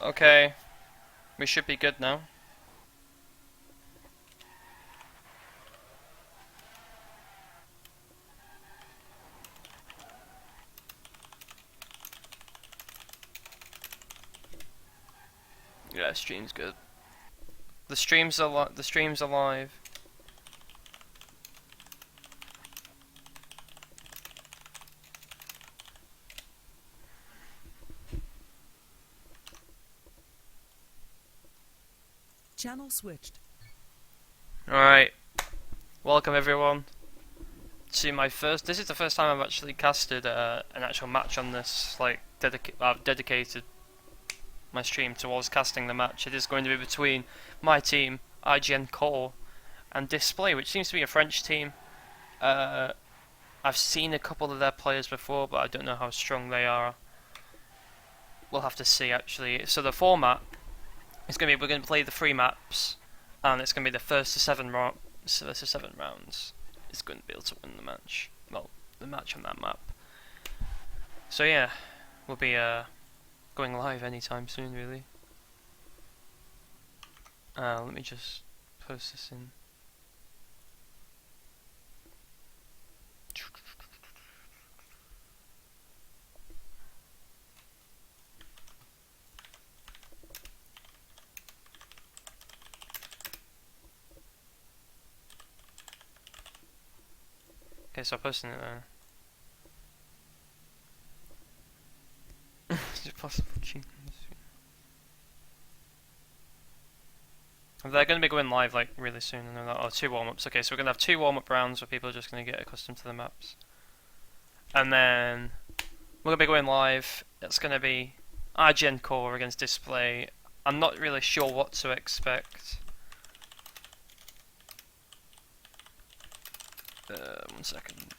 Okay, we should be good now. Yeah, stream's good. The stream's alive. Channel switched. Alright, welcome everyone to my first. This is the first time I've actually casted an actual match on this. Like, I've dedicated my stream towards casting the match. It is going to be between my team, iGn Core, and diSPlay, which seems to be a French team. I've seen a couple of their players before, but I don't know how strong they are. We'll have to see actually. So the format is going to be, we're going to play the 3 maps, and it's going to be the first to 7 rounds. It's going to be able to win the match. Well, the match on that map. So yeah, we'll be going live anytime soon, really. Let me just post this in. Okay, so I'm posting it there. Is it possible cheating? They're going to be going live like really soon. I know that. Oh, 2 warm-ups. Okay, so we're going to have 2 warm-up rounds where people are just going to get accustomed to the maps. And then we're going to be going live. It's going to be iGen Core against diSPlay. I'm not really sure what to expect. 1 second.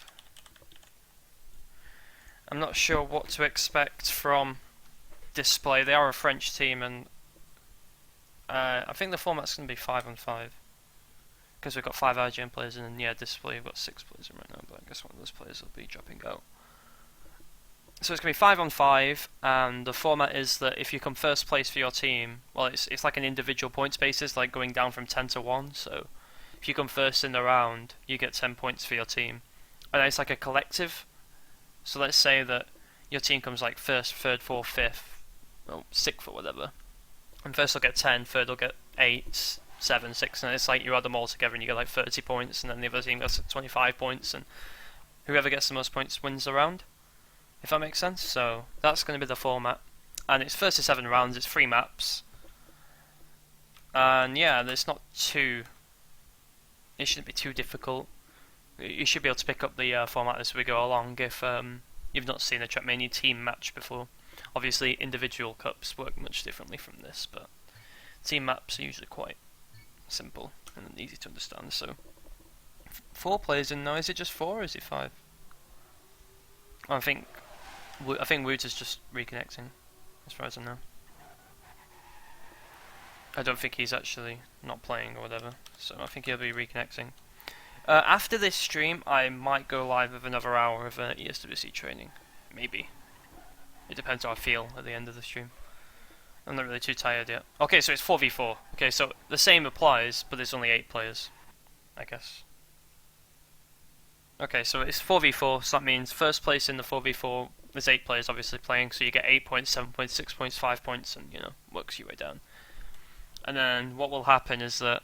I'm not sure what to expect from diSPlay. They are a French team, and I think the format's going to be 5 on 5. Because we've got 5 iGen players in, and yeah, diSPlay, we've got 6 players in right now, but I guess one of those players will be dropping out. So it's going to be 5 on 5, and the format is that if you come first place for your team, well, it's like an individual points basis, like going down from 10 to 1, so if you come first in the round, you get 10 points for your team. And then it's like a collective, so let's say that your team comes like first, third, fourth, fifth, well, sixth or whatever, and first will get 10, third will get 8, 7, 6, and it's like you add them all together and you get like 30 points, and then the other team gets 25 points, and whoever gets the most points wins the round, if that makes sense. So that's going to be the format, and it's first to 7 rounds, it's 3 maps, and yeah, it's not too, it shouldn't be too difficult. You should be able to pick up the format as we go along if you've not seen a Trackmania team match before. Obviously individual cups work much differently from this, but team maps are usually quite simple and easy to understand. So 4 players in now. Is it just 4 or is it 5? I think Woot is just reconnecting, as far as I know. I don't think he's actually not playing or whatever, so I think he'll be reconnecting. After this stream, I might go live with another hour of ESWC training. Maybe. It depends how I feel at the end of the stream. I'm not really too tired yet. Okay, so it's 4v4. Okay, so the same applies, but there's only 8 players, I guess. Okay, so it's 4v4, so that means first place in the 4v4, there's 8 players obviously playing, so you get 8 points, 7 points, 6 points, 5 points, and, you know, works your way down. And then what will happen is that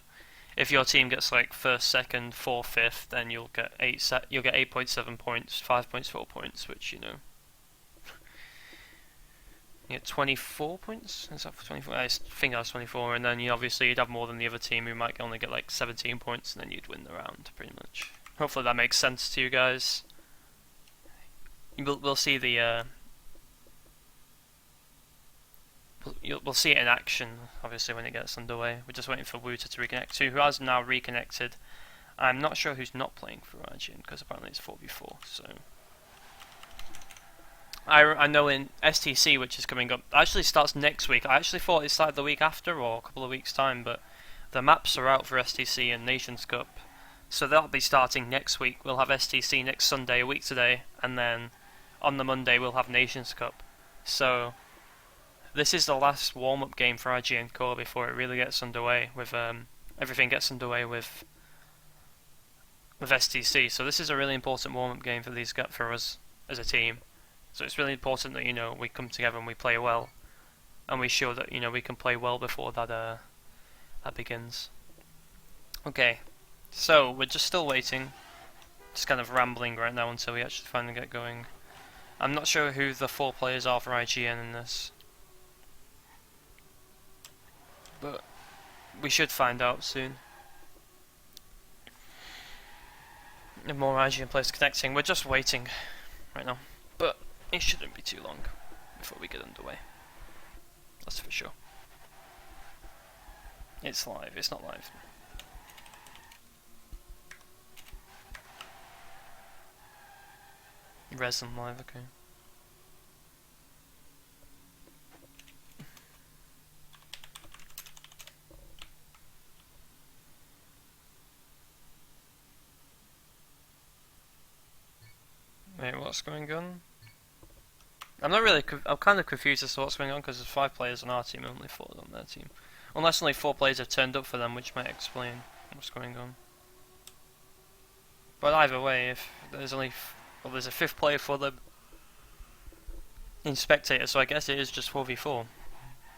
if your team gets like first, second, fourth, fifth, then you'll get 8.7 points, 5.4 points, which, you know, you get 24 points. Is that for 24? I think that was 24, and then you'd have more than the other team who might only get like 17 points, and then you'd win the round pretty much. Hopefully that makes sense to you guys. We'll see the we'll see it in action, obviously, when it gets underway. We're just waiting for Wooter to reconnect, who has now reconnected. I'm not sure who's not playing for iGn, because apparently it's 4v4, so... I know in STC, which is coming up, actually starts next week. I actually thought it started the week after, or a couple of weeks' time, but the maps are out for STC and Nations Cup, so that'll be starting next week. We'll have STC next Sunday, a week today, and then on the Monday we'll have Nations Cup. So... this is the last warm-up game for iGn Core before it really gets underway with everything gets underway with STC. So this is a really important warm-up game for us as a team. So it's really important that we come together and we play well, and we show that we can play well before that begins. Okay, so we're just still waiting, just kind of rambling right now until we actually finally get going. I'm not sure who the 4 players are for IGN in this, but we should find out soon. And more IGN players connecting. We're just waiting right now, but it shouldn't be too long before we get underway. That's for sure. It's live. It's not live. Resin live. Okay. Wait, what's going on? I'm not really. I'm kind of confused as to what's going on because there's 5 players on our team and only 4 on their team. Unless only 4 players have turned up for them, which might explain what's going on. But either way, if there's only there's a 5th player for them in spectator, so I guess it is just 4v4.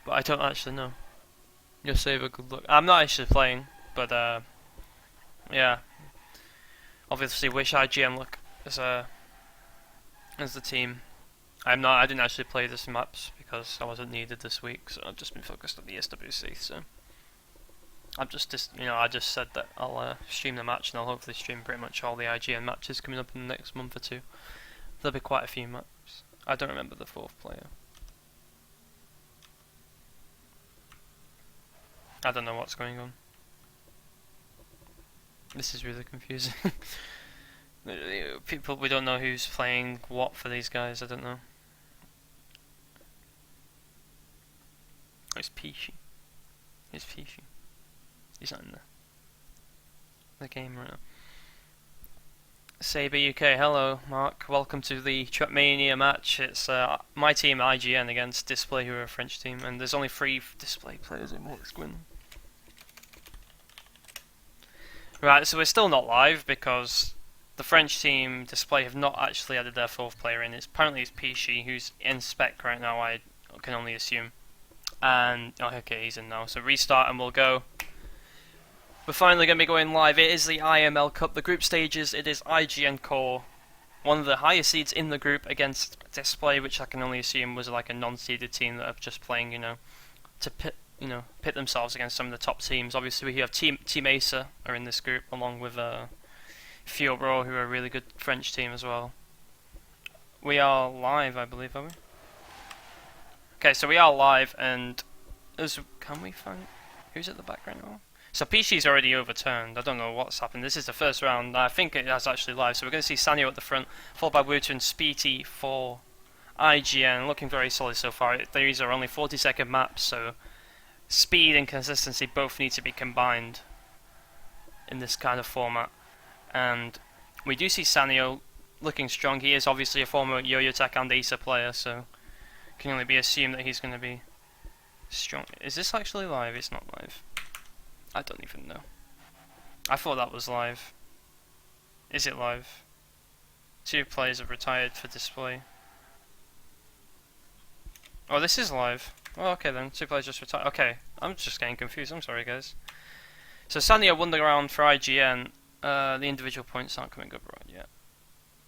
But I don't actually know. Your Sabre, good luck. I'm not actually playing, but yeah. Obviously, wish IGN luck as the team. I didn't actually play this maps because I wasn't needed this week, so I've just been focused on the SWC. So I've just I just said that I'll stream the match, and I'll hopefully stream pretty much all the IGN matches coming up in the next month or 2. There'll be quite a few maps. I don't remember the 4th player. I don't know what's going on. This is really confusing. We don't know who's playing what for these guys. I don't know. Oh, it's Peachy. It's Peachy. He's not in the game right now. Sabre UK, hello Mark. Welcome to the Trapmania match. It's my team IGN against diSPlay, who are a French team, and there's only 3 diSPlay players in what's going on. Right, so we're still not live because the French team diSPlay have not actually added their 4th player in. Apparently it's Peachy, who's in spec right now, I can only assume. And oh, okay, he's in now. So restart and we'll go. We're finally going to be going live. It is the imL Cup, the group stages. It is IGN Core, one of the highest seeds in the group, against diSPlay, which I can only assume was like a non-seeded team that are just playing, to pit themselves against some of the top teams. Obviously, we have Team Acer are in this group, along with Fiobro, who are a really good French team as well. We are live, I believe, are we? Okay, so we are live, and can we find who's at the background now? So Peachy's already overturned. I don't know what's happened. This is the first round. I think it is actually live. So we're going to see Sanyo at the front, followed by Wuta and Speedy for IGN. Looking very solid so far. These are only 40-second maps, so speed and consistency both need to be combined in this kind of format. And we do see Sanyo looking strong. He is obviously a former Yo-Yo Tech and Acer player, so can only be assumed that he's going to be strong. Is this actually live? It's not live. I don't even know. I thought that was live. Is it live? 2 players have retired for diSPlay. Oh, this is live. Oh, okay then. 2 players just retired. Okay, I'm just getting confused. I'm sorry, guys. So Sanyo won the round for IGN. The individual points aren't coming up right yet.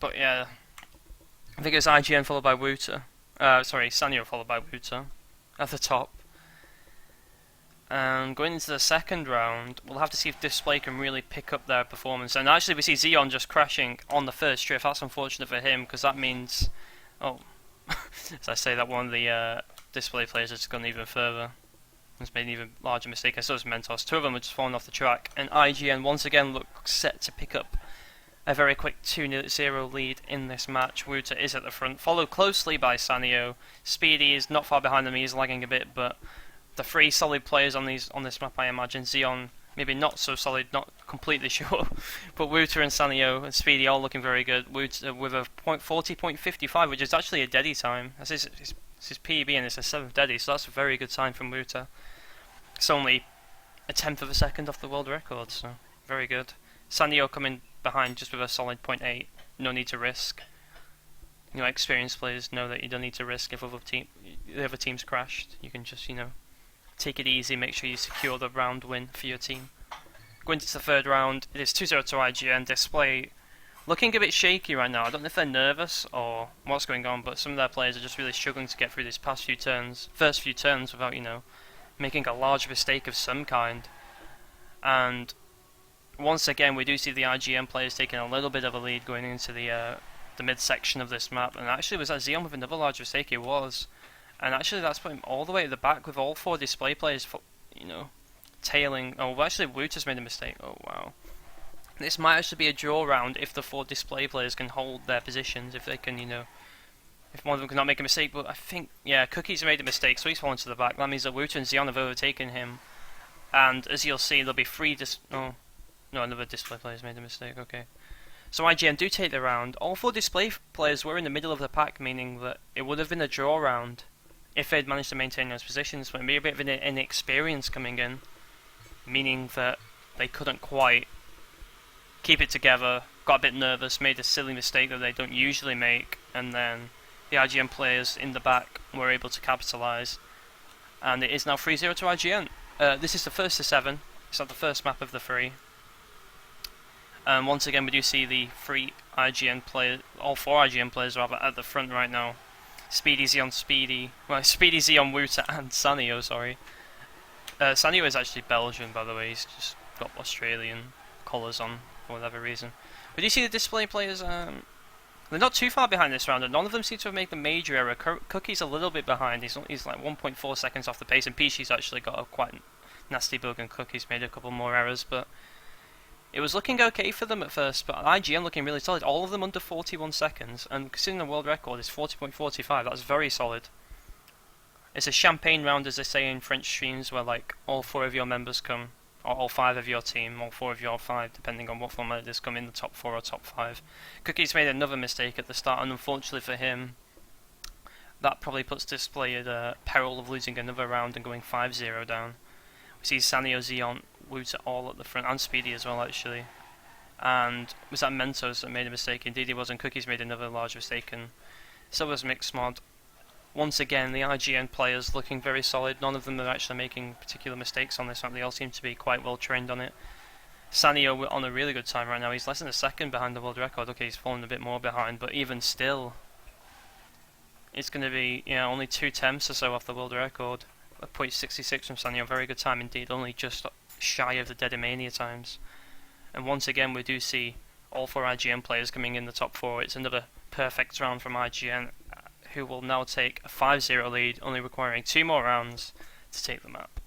But yeah, I think it's IGN followed by Wuta. Sorry, Sanyo followed by Wuta at the top. And going into the second round, we'll have to see if diSPlay can really pick up their performance. And actually, we see Xeon just crashing on the first drift. That's unfortunate for him, because that means, oh, as I say, that one of the diSPlay players has gone even further. Has made an even larger mistake. I saw his Mentos. 2 of them are just falling off the track. And IGN once again looks set to pick up a very quick 2-0 lead in this match. Wuta is at the front, followed closely by Sanyo. Speedy is not far behind them. He is lagging a bit, but the 3 solid players on this map, I imagine. Xeon maybe not so solid, not completely sure, but Wuta and Sanyo and Speedy all looking very good. Wuta with a .40.55, which is actually a deady time. That's his This is PB and it's a 7th Deddy, so that's a very good time from Wuta. It's only a 10th of a second off the world record, so very good. Sanyo coming behind just with a solid 0.8. No need to risk. You know, experienced players know that you don't need to risk if the other team's crashed. You can just, you know, take it easy, make sure you secure the round win for your team. Going into the third round, it is 2-0 to iGn. diSPlay looking a bit shaky right now. I don't know if they're nervous or what's going on, but some of their players are just really struggling to get through these first few turns without, you know, making a large mistake of some kind. And once again, we do see the iGn players taking a little bit of a lead going into the midsection of this map. And actually, was that Xeon with another large mistake? It was. And actually, that's put him all the way at the back with all 4 diSPlay players, you know, tailing. Oh, well, actually, Wooter's made a mistake. Oh, wow. This might actually be a draw round if the 4 diSPlay players can hold their positions, if they can, you know, if one of them cannot make a mistake. But I think, yeah, Cookie's made a mistake, so he's fallen to the back. That means that Wooter and Xeon have overtaken him. And as you'll see, there'll be 3 oh, no, another diSPlay player's made a mistake, okay. So IGN do take the round. All 4 diSPlay players were in the middle of the pack, meaning that it would have been a draw round if they'd managed to maintain those positions. But it'd be a bit of an inexperience coming in, meaning that they couldn't quite keep it together, got a bit nervous, made a silly mistake that they don't usually make, and then the IGN players in the back were able to capitalise. And it is now 3-0 to IGN. This is the first to 7. It's not the first map of the 3. Once again, we do see the 3 IGN players, all 4 IGN players rather, at the front right now. Speedy Xeon, Speedy Xeon, Wooter, and Sanyo, sorry. Sanyo is actually Belgian, by the way. He's just got Australian colours on for whatever reason. But you see the diSPlay players, they're not too far behind this round, and none of them seem to have made a major error. Cookie's a little bit behind. He's like 1.4 seconds off the pace, and Peachy's actually got a quite nasty bug, and Cookie's made a couple more errors, but it was looking okay for them at first, but IGN looking really solid. All of them under 41 seconds, and considering the world record is 40.45, that's very solid. It's a champagne round, as they say in French streams, where like all 4 of your members come, or all 5 of your team, all 4 of your 5, depending on what format it is, come in the top 4 or top 5. Cookie's made another mistake at the start, and unfortunately for him, that probably puts diSPlay at peril of losing another round and going 5-0 down. We see Sanyo, Xeon, Wooter all at the front, and Speedy as well, actually. And was that Mentos that made a mistake? Indeed he was, and Cookie's made another large mistake, and so was Mixmod. Once again, the IGN players looking very solid. None of them are actually making particular mistakes on this map. They all seem to be quite well trained on it. Sanyo on a really good time right now. He's less than a second behind the world record. Okay, he's fallen a bit more behind, but even still, it's going to be, you know, only 2 tenths or so off the world record. A .66 from Sanyo, very good time indeed, only just shy of the Dedimania times. And once again, we do see all 4 IGN players coming in the top 4. It's another perfect round from IGN, who will now take a 5-0 lead, only requiring 2 more rounds to take the map.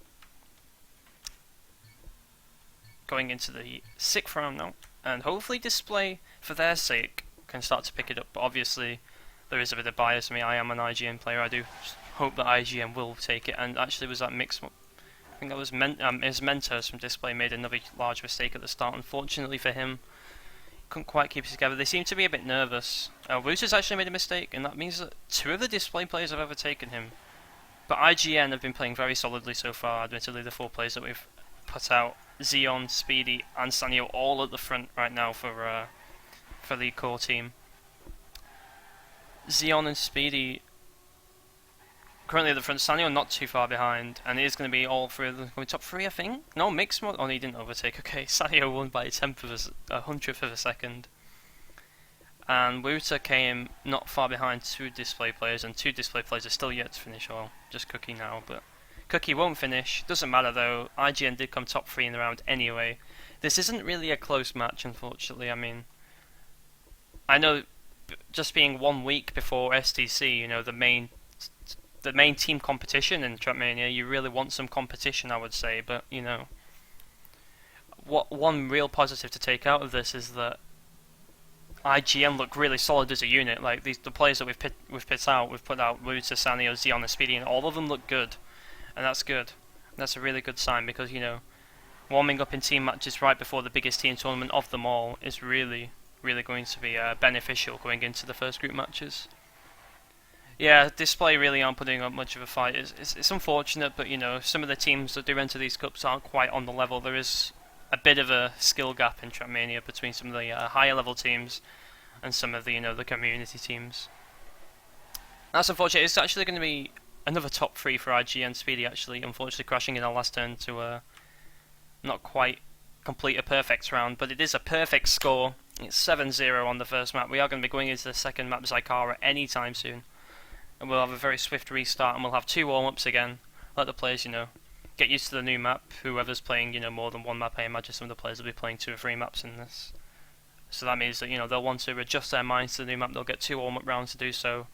Going into the 6th round now, and hopefully diSPlay, for their sake, can start to pick it up. But obviously, there is a bit of bias for me. I am an IGN player. I do hope that IGN will take it. And actually, was that mix? I think that was his Mentos from diSPlay made another large mistake at the start. Unfortunately for him, couldn't quite keep it together. They seem to be a bit nervous. Wooter's actually made a mistake, and that means that 2 of the diSPlay players have overtaken him. But IGN have been playing very solidly so far. Admittedly, the 4 players that we've put out, Xeon, Speedy, and Sanyo, all at the front right now for the core team. Xeon and Speedy currently at the front. Sanyo not too far behind, and it is going to be all 3 of them going top 3, I think. No, Mixmod. Oh, he didn't overtake. Okay, Sanyo won by a 100th of a second. And Wooter came not far behind 2 diSPlay players, and 2 diSPlay players are still yet to finish. Well, just Cookie now, but Cookie won't finish. Doesn't matter though. IGN did come top 3 in the round anyway. This isn't really a close match, unfortunately. I mean, I know just being 1 week before STC, you know, the main team competition in Trackmania, you really want some competition, I would say. But you know, one real positive to take out of this is that IGN look really solid as a unit. Like the players that we've put out Wooter, Sanyo, Xeon, and Speedy, and all of them look good, and that's good. That's a really good sign, because you know, warming up in team matches right before the biggest team tournament of them all is really going to be beneficial going into the first group matches. Yeah, diSPlay really aren't putting up much of a fight. It's unfortunate, but you know, some of the teams that do enter these cups aren't quite on the level. There is a bit of a skill gap in Trackmania between some of the higher level teams and some of the the community teams. That's unfortunate. It's actually going to be another top 3 for iGn Speedy, actually, unfortunately crashing in our last turn to not quite complete a perfect round, but it is a perfect score. It's 7-0 on the first map. We are going to be going into the second map, Zykara, anytime soon. And we'll have a very swift restart, and we'll have 2 warm-ups again. Let the players, get used to the new map. Whoever's playing, more than one map, I imagine some of the players will be playing 2 or 3 maps in this. So that means that, they'll want to adjust their minds to the new map. They'll get 2 warm-up rounds to do so.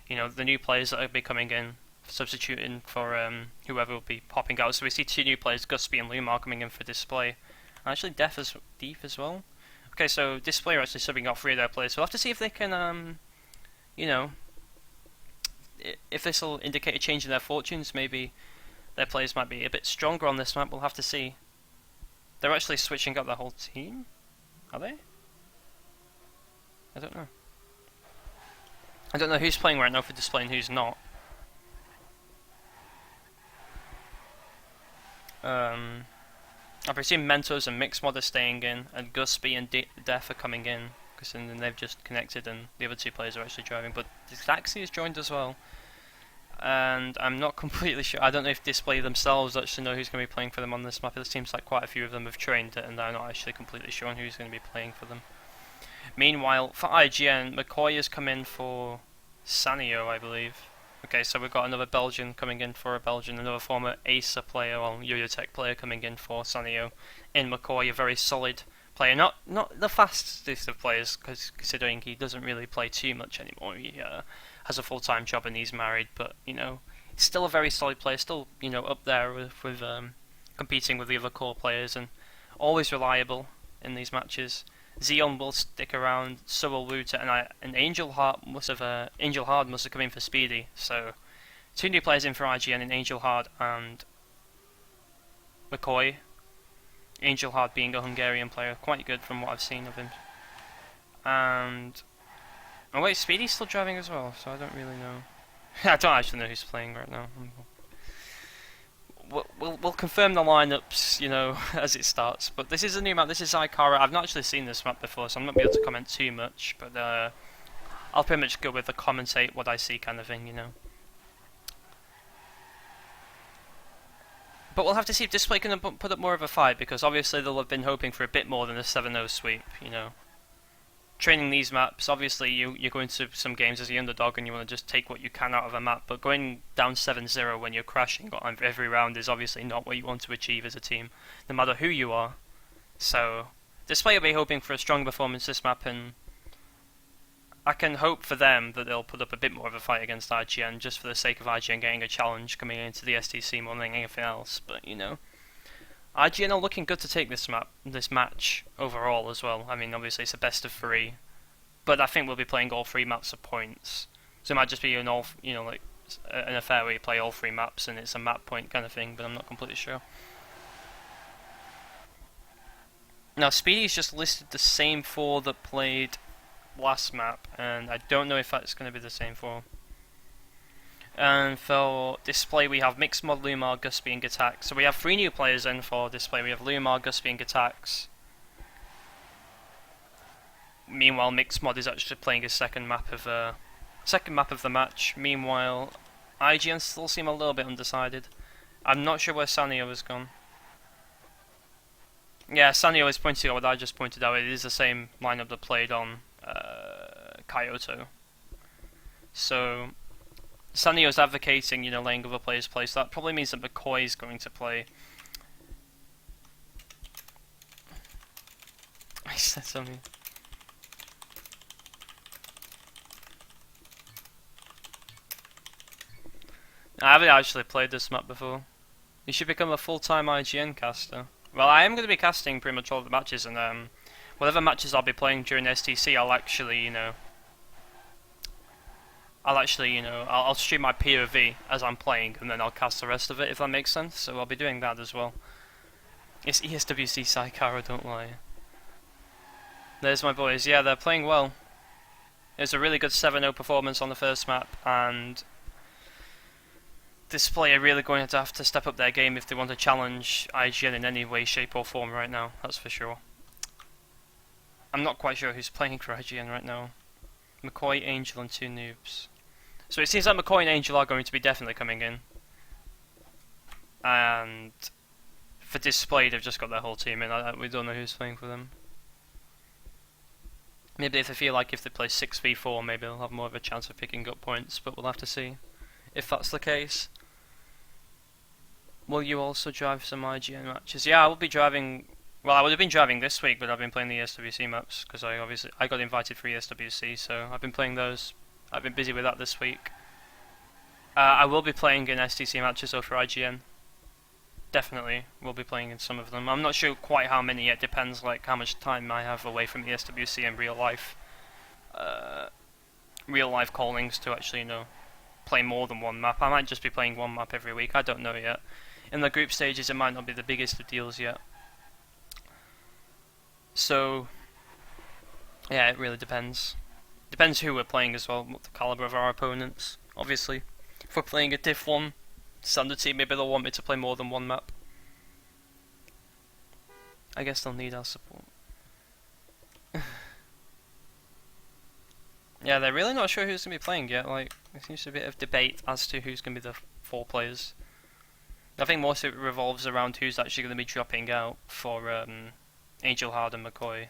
The new players that will be coming in, substituting for whoever will be popping out. So we see 2 new players, Gusby and Lumar, coming in for diSPlay. And actually Deaf as well. Okay, so diSPlay are actually subbing out 3 of their players. So we'll have to see if they can, if this will indicate a change in their fortunes. Maybe their players might be a bit stronger on this map. We'll have to see. They're actually switching up their whole team? Are they? I don't know. I don't know who's playing right now for diSPlay and who's not. I presume Mentos and Mixmod are staying in, and Gusby and Def are coming in, because then they've just connected and the other 2 players are actually driving. But Taxi has joined as well, and I'm not completely sure. I don't know if diSPlay themselves actually know who's going to be playing for them on this map. It seems like quite a few of them have trained it, and they're not actually completely sure on who's going to be playing for them. Meanwhile, for iGn, McCoy has come in for Sanio, I believe. Okay, so we've got another Belgian coming in for a Belgian, another former Acer player, well, Yo-Yo-Tech player coming in for Sanio. In McCoy, a very solid player, not the fastest of players, cause considering he doesn't really play too much anymore. He has a full-time job and he's married, but he's still a very solid player, still up there with competing with the other core players, and always reliable in these matches. Xeon will stick around, so will Wuta, and Angel Heart must have come in for Speedy. So 2 new players in for IGN, in Angel Heart and McCoy. Angel Heart being a Hungarian player, quite good from what I've seen of him. And oh wait, Speedy's still driving as well, so I don't really know. I don't actually know who's playing right now. We'll confirm the lineups, as it starts. But this is a new map. This is Zykara. I've not actually seen this map before, so I'm not able to comment too much. But I'll pretty much go with the commentate what I see kind of thing, But we'll have to see if diSPlay can put up more of a fight, because obviously they'll have been hoping for a bit more than a 7-0 sweep, Training these maps, obviously you go into some games as the underdog and you want to just take what you can out of a map, but going down 7-0 when you're crashing on every round is obviously not what you want to achieve as a team, no matter who you are. So diSPlay will be hoping for a strong performance this map, and I can hope for them that they'll put up a bit more of a fight against IGN, just for the sake of IGN getting a challenge coming into the STC more than anything else. But IGN are looking good to take this match overall as well. I mean, obviously it's a best of 3, but I think we'll be playing all 3 maps of points. So it might just be an an affair where you play all 3 maps and it's a map point kind of thing, but I'm not completely sure. Now Speedy's just listed the same 4 that played last map, and I don't know if that's going to be the same 4. And for diSPlay we have Mixmod, Lumar, Gusby and Gatax. So we have 3 new players in for diSPlay. We have Lumar, Gusby and Gatax. Meanwhile Mixmod is actually playing his second map of the match. Meanwhile IGN still seem a little bit undecided. I'm not sure where Sanio has gone. Yeah, Sanio is pointing out what I just pointed out. It is the same lineup that played on Kyoto. So Sanio's advocating, letting other players play, so that probably means that McCoy is going to play. I said something. I haven't actually played this map before. You should become a full-time IGN caster. Well, I am going to be casting pretty much all of the matches, and whatever matches I'll be playing during STC, I'll stream my POV as I'm playing, and then I'll cast the rest of it, if that makes sense. So I'll be doing that as well. It's ESWC Zykara, don't lie. There's my boys. Yeah, they're playing well. It was a really good 7-0 performance on the first map, and diSPlay are really going to have to step up their game if they want to challenge iGn in any way, shape or form right now, that's for sure. I'm not quite sure who's playing for iGn right now. McCoy, Angel and 2 noobs. So it seems like McCoy and Angel are going to be definitely coming in. And for diSPlay they've just got their whole team in, we don't know who's playing for them. Maybe if they feel like if they play 6v4 maybe they'll have more of a chance of picking up points, but we'll have to see if that's the case. Will you also drive some IGN matches? Yeah, I will be driving. Well, I would have been driving this week, but I've been playing the SWC maps because I got invited for SWC, so I've been playing those. I've been busy with that this week. I will be playing in STC matches though for IGN. Definitely, will be playing in some of them. I'm not sure quite how many yet. Depends like how much time I have away from the SWC and real life callings to actually play more than one map. I might just be playing one map every week. I don't know yet. In the group stages, it might not be the biggest of deals yet. So, yeah, it really depends. Depends who we're playing as well, what the caliber of our opponents. Obviously, if we're playing a Div 1 standard team, maybe they'll want me to play more than one map. I guess they'll need our support. Yeah, they're really not sure who's going to be playing yet. Like, there seems to be a bit of debate as to who's going to be the 4 players. I think most of it revolves around who's actually going to be dropping out for Angel, Hard and McCoy.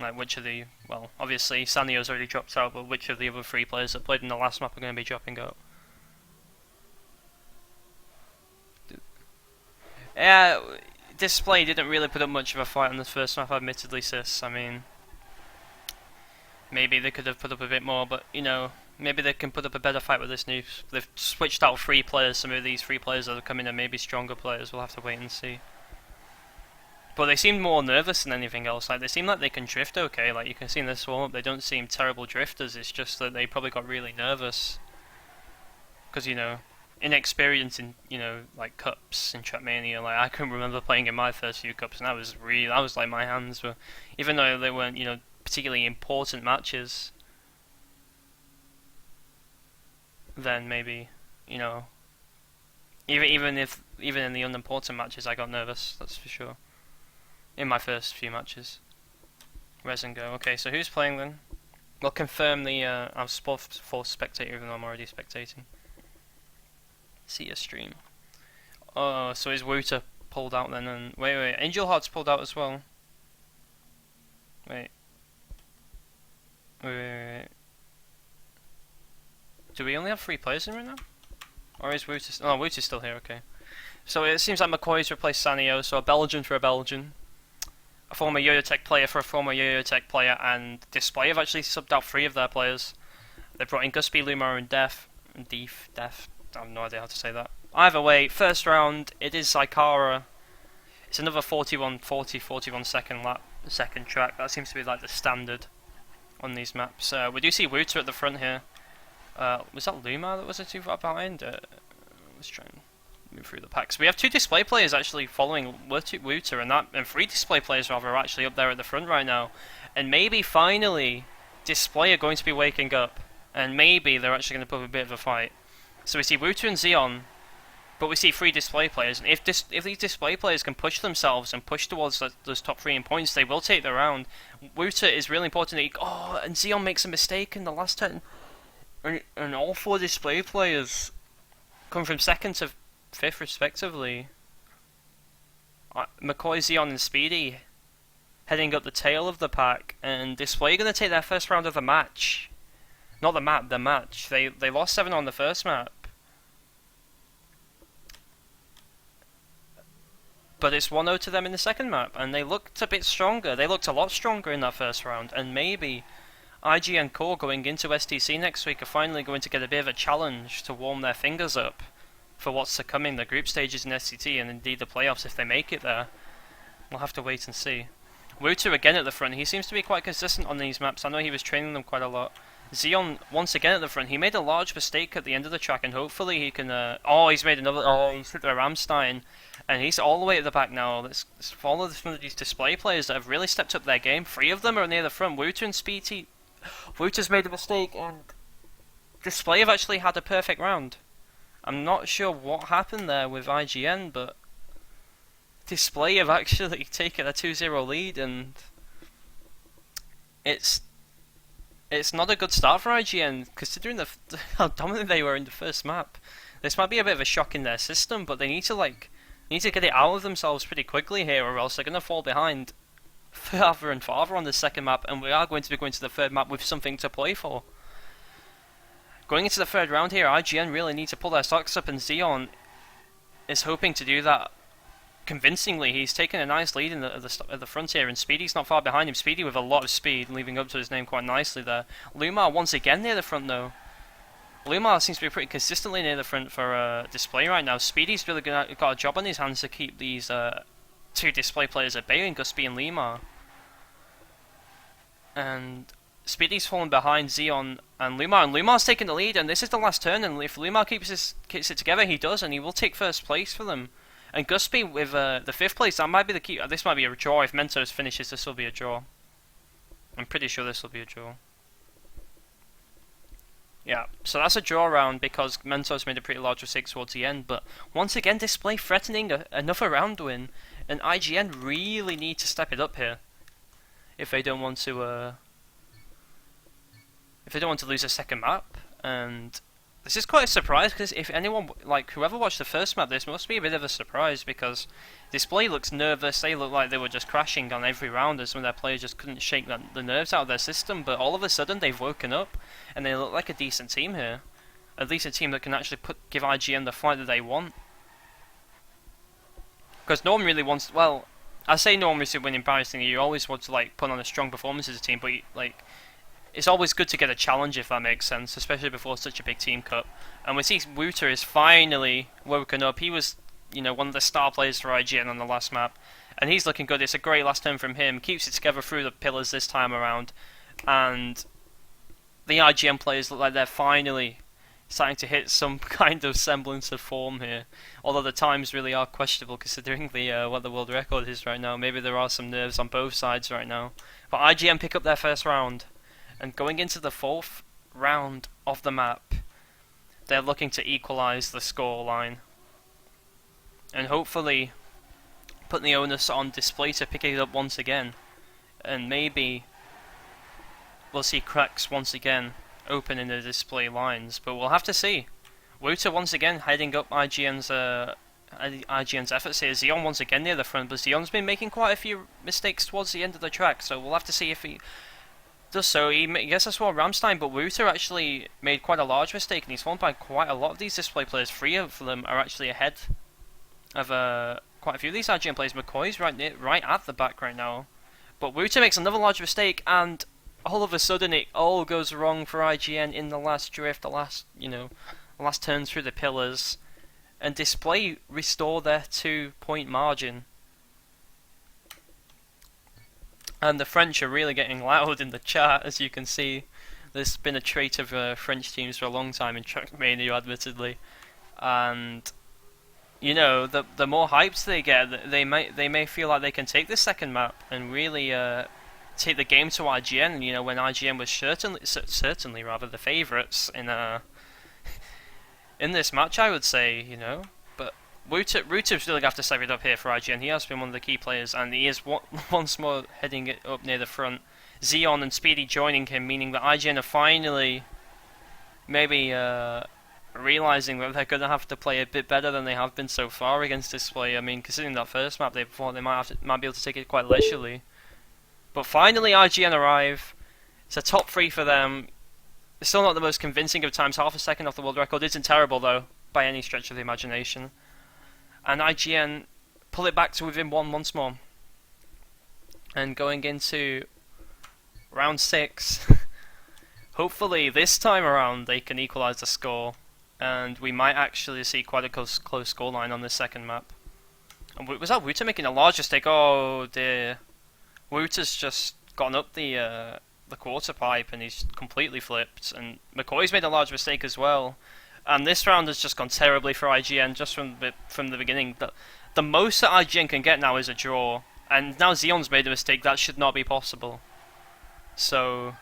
Like, which of the... Well, obviously, Sanio's already dropped out, but which of the other 3 players that played in the last map are going to be dropping out? Yeah, diSPlay didn't really put up much of a fight on this first map, admittedly, sis. I mean... Maybe they could have put up a bit more, but, maybe they can put up a better fight with this new... They've switched out 3 players, some of these 3 players that are coming are maybe stronger players, we'll have to wait and see. But they seem more nervous than anything else, like, they seem like they can drift okay, like, you can see in this warm-up, they don't seem terrible drifters, it's just that they probably got really nervous. Because, inexperience in, like, cups in Trackmania, like, I couldn't remember playing in my first few cups, and that was like, my hands were... Even though they weren't, particularly important matches, then maybe, even in the unimportant matches I got nervous, that's for sure. In my first few matches. Res and go. Okay, so who's playing then? We'll confirm the I'm for spectator even though I'm already spectating. See a stream. Oh, so is Wouter pulled out then? And wait, Angel Heart's pulled out as well. Wait. Do we only have 3 players in right now? Or is Wouter... Oh, Wouter's still here, okay. So it seems like McCoy's replaced Sanio, so a Belgian for a Belgian. A former Yo-Yo Tech player for a former Yo-Yo Tech player, and diSPlay have actually subbed out 3 of their players. They brought in Gusby, Lumar and Def. Def. I have no idea how to say that. Either way, first round, it is Zykara. It's another 41 second lap, second track. That seems to be like the standard on these maps. We do see Wouter at the front here. Was that Lumar that was too far behind? Let's try and move through the packs. We have 2 diSPlay players actually following Wouter, and 3 diSPlay players rather are actually up there at the front right now. And maybe finally diSPlay are going to be waking up, and maybe they're actually going to put up a bit of a fight. So we see Wouter and Xeon, but we see 3 diSPlay players, and if these diSPlay players can push themselves and push towards those top 3 in points, they will take the round. Wouter is really important. And Xeon makes a mistake in the last turn, and all 4 diSPlay players come from 2nd to 5th respectively. McCoy, Xeon and Speedy heading up the tail of the pack, and diSPlay are going to take their first round of the match. Not the map, the match. They lost 7 on the first map. But it's 1-0 to them in the second map, and they looked a bit stronger. They looked a lot stronger in that first round, and maybe iGn Core going into STC next week are finally going to get a bit of a challenge to warm their fingers up for what's to come in the group stages in SCT, and indeed the playoffs if they make it there. We'll have to wait and see. Wouter again at the front. He seems to be quite consistent on these maps. I know he was training them quite a lot. Xeon once again at the front. He made a large mistake at the end of the track, and hopefully he can... he's made another... Oh, he's hit the Ramstein. And he's all the way at the back now. Let's follow some of these diSPlay players that have really stepped up their game. 3 of them are near the front. Wouter and Speedy diSPlay made a mistake, and diSPlay have actually had a perfect round. I'm not sure what happened there with iGn, but diSPlay have actually taken a 2-0 lead, and it's not a good start for IGN, considering how dominant they were in the first map. This might be a bit of a shock in their system, but they need to get it out of themselves pretty quickly here, or else they're going to fall behind farther and farther on the second map, and we are going to be going to the third map with something to play for. Going into the third round here, IGN really need to pull their socks up, and Xeon is hoping to do that convincingly. He's taken a nice lead at the front here, and Speedy's not far behind him. Speedy with a lot of speed, leaving up to his name quite nicely there. Lumar once again near the front though. Lumar seems to be pretty consistently near the front for diSPlay right now. Speedy's really got a job on his hands to keep these two diSPlay players at bay, Gusby and Lumar. And Speedy's fallen behind Xeon and Lumar's taking the lead, and this is the last turn, and if Lumar keeps it together, he does, and he will take first place for them. And Gusby with the 5th place, that might be the key. This might be a draw. If Mentos finishes, this will be a draw. I'm pretty sure this will be a draw. Yeah, so that's a draw round because Mentos made a pretty large mistake towards the end. But once again, diSPlay threatening another round win, and IGN really need to step it up here if they don't want to lose a second map. And this is quite a surprise, because if anyone, like whoever watched the first map, this must be a bit of a surprise, because diSPlay looks nervous. They look like they were just crashing on every round, as some of their players just couldn't shake the nerves out of their system. But all of a sudden they've woken up, and they look like a decent team here. At least a team that can actually give IGN the fight that they want. Because no one really wants, well, I say no one wants to win embarrassingly. You always want to like put on a strong performance as a team, but it's always good to get a challenge, if that makes sense, especially before such a big team cup. And we see Wooter is finally woken up. He was, one of the star players for IGN on the last map, and he's looking good. It's a great last turn from him. Keeps it together through the pillars this time around, and the IGN players look like they're finally starting to hit some kind of semblance of form here. Although the times really are questionable, considering what the world record is right now. Maybe there are some nerves on both sides right now. But IGN pick up their first round. And going into the 4th round of the map, they're looking to equalise the score line. And hopefully put the onus on diSPlay to pick it up once again. And maybe we'll see cracks once again open in the diSPlay lines. But we'll have to see. Wooter once again heading up IGN's efforts here. Xeon once again near the front, but Xeon's been making quite a few mistakes towards the end of the track. So we'll have to see if he does so. He gets us for Ramstein, but Wooter actually made quite a large mistake, and he's fallen by quite a lot of these diSPlay players. 3 of them are actually ahead of quite a few of these IGN players. McCoy's right at the back right now, but Wooter makes another large mistake, and all of a sudden it all goes wrong for IGN in the last drift, the last turn through the pillars, and diSPlay restore their 2-point margin. And the French are really getting loud in the chat, as you can see. There's been a trait of French teams for a long time in Trackmania, admittedly. And, the more hypes they get, they may feel like they can take this second map and really take the game to IGN. When IGN was certainly the favourites in this match, I would say, But Wooter's really going to have to step it up here for IGN. He has been one of the key players, and he is once more heading it up near the front. Xeon and Speedy joining him, meaning that IGN are finally maybe realising that they're going to have to play a bit better than they have been so far against diSPlay. I mean, considering that first map, they thought they might be able to take it quite leisurely. But finally IGN arrive. It's a top 3 for them. It's still not the most convincing of times. Half a second off the world record isn't terrible, though, by any stretch of the imagination. And IGN pull it back to within 1 once more. And going into round 6, hopefully this time around they can equalise the score, and we might actually see quite a close scoreline on this second map. And was that Wooter making a large mistake? Oh dear. Wooter's just gone up the quarter pipe, and he's completely flipped. And McCoy's made a large mistake as well. And this round has just gone terribly for IGN just from the beginning. The most that IGN can get now is a draw, and now Xeon's made a mistake. That should not be possible. So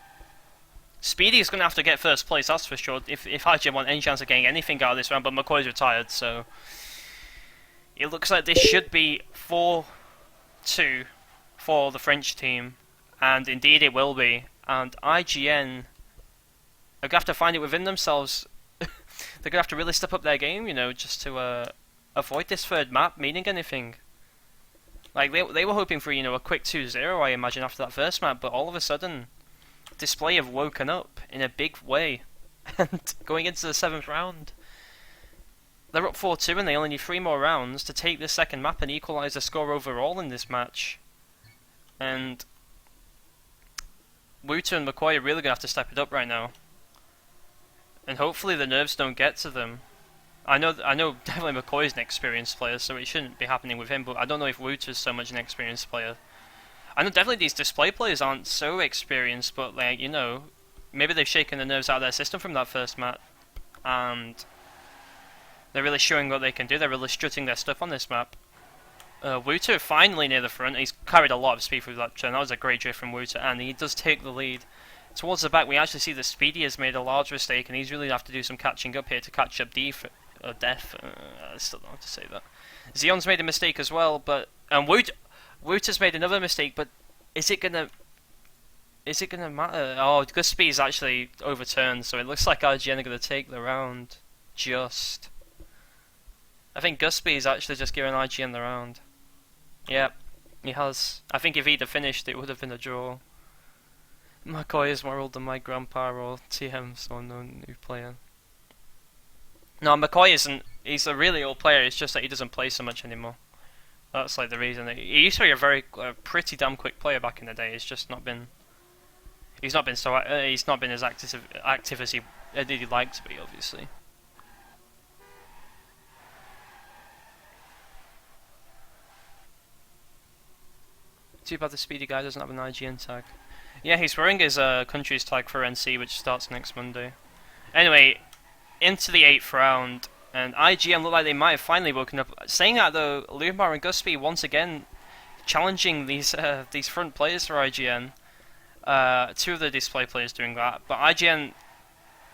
Speedy is going to have to get first place, that's for sure, if iGen want any chance of getting anything out of this round, but McCoy's retired, so it looks like this should be 4-2 for the French team, and indeed it will be, and IGN are going to have to find it within themselves. They're going to have to really step up their game, you know, just to avoid this third map meaning anything. Like, they were hoping for, you know, a quick 2-0, I imagine, after that first map, but all of a sudden diSPlay have woken up in a big way, and going into the 7th round, they're up 4-2 and they only need 3 more rounds to take the second map and equalise the score overall in this match. And Wooter and McCoy are really going to have to step it up right now, and hopefully the nerves don't get to them. I know definitely McCoy's an experienced player, so it shouldn't be happening with him, but I don't know if Wooter's so much an experienced player. I know definitely these diSPlay players aren't so experienced, but like, you know, maybe they've shaken the nerves out of their system from that first map, and they're really showing what they can do. They're really strutting their stuff on this map. Wooter finally near the front. He's carried a lot of speed through that turn. That was a great drift from Wooter, and he does take the lead. Towards the back, we actually see that Speedy has made a large mistake, and he's really have to do some catching up here to catch up Def. I still don't know how to say that. Xeon's made a mistake as well, but Wooter's made another mistake, but is it gonna matter? Oh, Guspy's actually overturned, so it looks like IGN are gonna take the round. Just, I think Guspy's actually just given IGN the round. Yep, he has. I think if he'd have finished, it would have been a draw. McCoy is more old than my grandpa or TM, so no new player. No, McCoy isn't. He's a really old player. It's just that he doesn't play so much anymore. That's like the reason. He used to be a pretty damn quick player back in the day. It's just not been. He's not been as active as he'd like to be, obviously. Too bad the Speedy guy doesn't have an IGN tag. Yeah, he's wearing his country's tag for NC, which starts next Monday. Anyway, into the 8th round, and IGN look like they might have finally woken up. Saying that though, Lumar and Guspy once again challenging these front players for IGN. 2 of the diSPlay players doing that, but IGN